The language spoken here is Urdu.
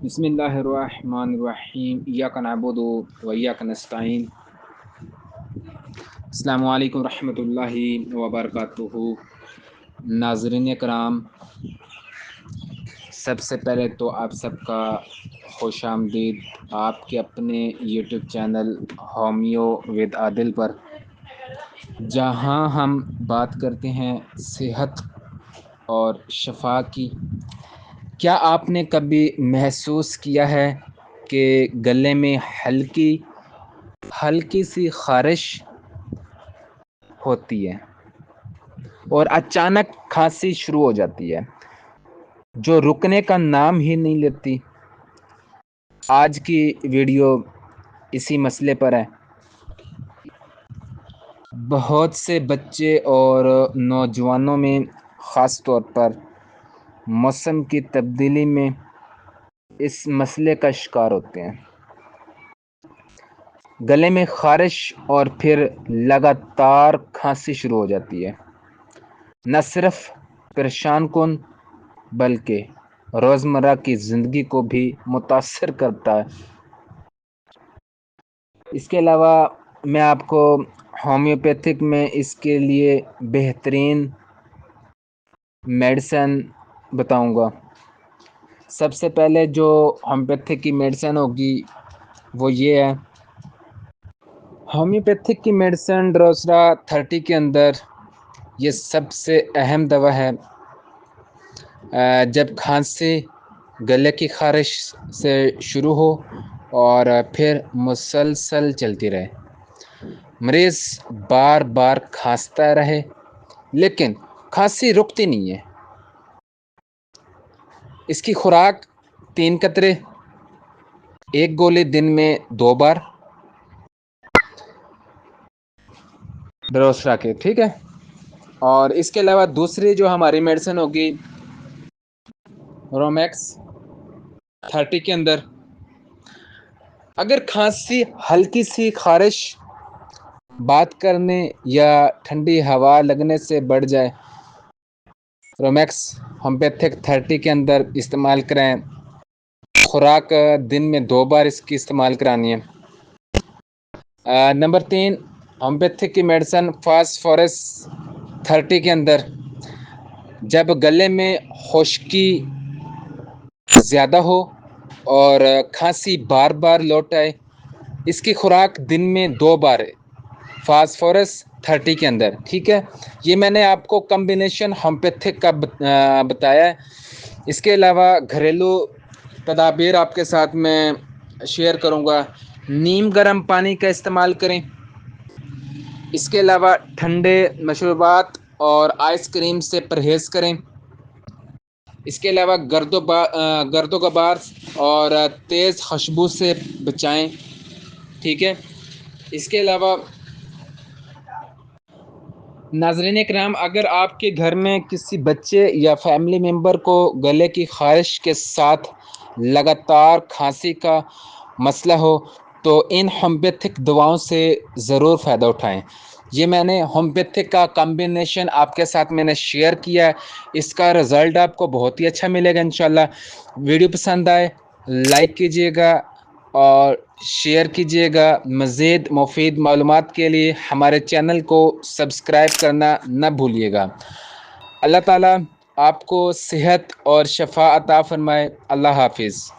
بسم اللہ الرحمن الرحیم ایاک نعبد و ایاک نستعین۔ السلام علیکم ورحمۃ اللہ وبرکاتہ۔ ناظرین کرام، سب سے پہلے تو آپ سب کا خوش آمدید آپ کے اپنے یوٹیوب چینل ہومیو ود عادل پر، جہاں ہم بات کرتے ہیں صحت اور شفا کی۔ کیا آپ نے کبھی محسوس کیا ہے کہ گلے میں ہلکی سی خارش ہوتی ہے اور اچانک کھانسی شروع ہو جاتی ہے جو رکنے کا نام ہی نہیں لیتی؟ آج کی ویڈیو اسی مسئلے پر ہے۔ بہت سے بچے اور نوجوانوں میں خاص طور پر موسم کی تبدیلی میں اس مسئلے کا شکار ہوتے ہیں۔ گلے میں خارش اور پھر لگاتار کھانسی شروع ہو جاتی ہے۔ نہ صرف پریشان کن بلکہ روزمرہ کی زندگی کو بھی متاثر کرتا ہے۔ اس کے علاوہ میں آپ کو ہومیوپیتھک میں اس کے لیے بہترین میڈیسن بتاؤں گا۔ سب سے پہلے جو ہومیوپیتھک کی میڈیسن ہوگی وہ یہ ہے، ہومیوپیتھک کی میڈیسن ڈروسرا 30 کے اندر یہ سب سے اہم دوا ہے۔ جب کھانسی گلے کی خارش سے شروع ہو اور پھر مسلسل چلتی رہے، مریض بار بار کھانستا رہے لیکن کھانسی رکتی نہیں ہے، اس کی خوراک 3 قطرے، 1 گولی دن میں 2 بار ڈروسرا کے، ٹھیک ہے۔ اور اس کے علاوہ دوسری جو ہماری میڈیسن ہوگی رومیکس 30 کے اندر، اگر کھانسی ہلکی سی خارش بات کرنے یا ٹھنڈی ہوا لگنے سے بڑھ جائے، رومیکس ہومیوپیتھک 30 کے اندر استعمال کریں۔ خوراک دن میں 2 بار اس کی استعمال کرانی ہے۔ نمبر 3، ہومیوپیتھک کی میڈیسن فاسفورس 30 کے اندر، جب گلے میں خشکی زیادہ ہو اور کھانسی بار بار لوٹ آئے، اس کی خوراک دن میں 2 بار ہے فاسفورس 30 کے اندر، ٹھیک ہے۔ یہ میں نے آپ کو کمبینیشن ہومیوپیتھک کا بتایا ہے۔ اس کے علاوہ گھریلو تدابیر آپ کے ساتھ میں شیئر کروں گا۔ نیم گرم پانی کا استعمال کریں۔ اس کے علاوہ ٹھنڈے مشروبات اور آئس کریم سے پرہیز کریں۔ اس کے علاوہ گرد و غبار اور تیز خوشبو سے بچائیں، ٹھیک ہے۔ اس کے علاوہ ناظرین کرام، اگر آپ کے گھر میں کسی بچے یا فیملی ممبر کو گلے کی خارش کے ساتھ لگاتار کھانسی کا مسئلہ ہو تو ان ہومیوپیتھک دواؤں سے ضرور فائدہ اٹھائیں۔ یہ میں نے ہومیوپیتھک کا کمبینیشن آپ کے ساتھ میں نے شیئر کیا ہے، اس کا رزلٹ آپ کو بہت ہی اچھا ملے گا انشاءاللہ۔ ویڈیو پسند آئے لائک کیجیے گا اور شیئر کیجیے گا۔ مزید مفید معلومات کے لیے ہمارے چینل کو سبسکرائب کرنا نہ بھولیے گا۔ اللہ تعالیٰ آپ کو صحت اور شفا عطا فرمائے۔ اللہ حافظ۔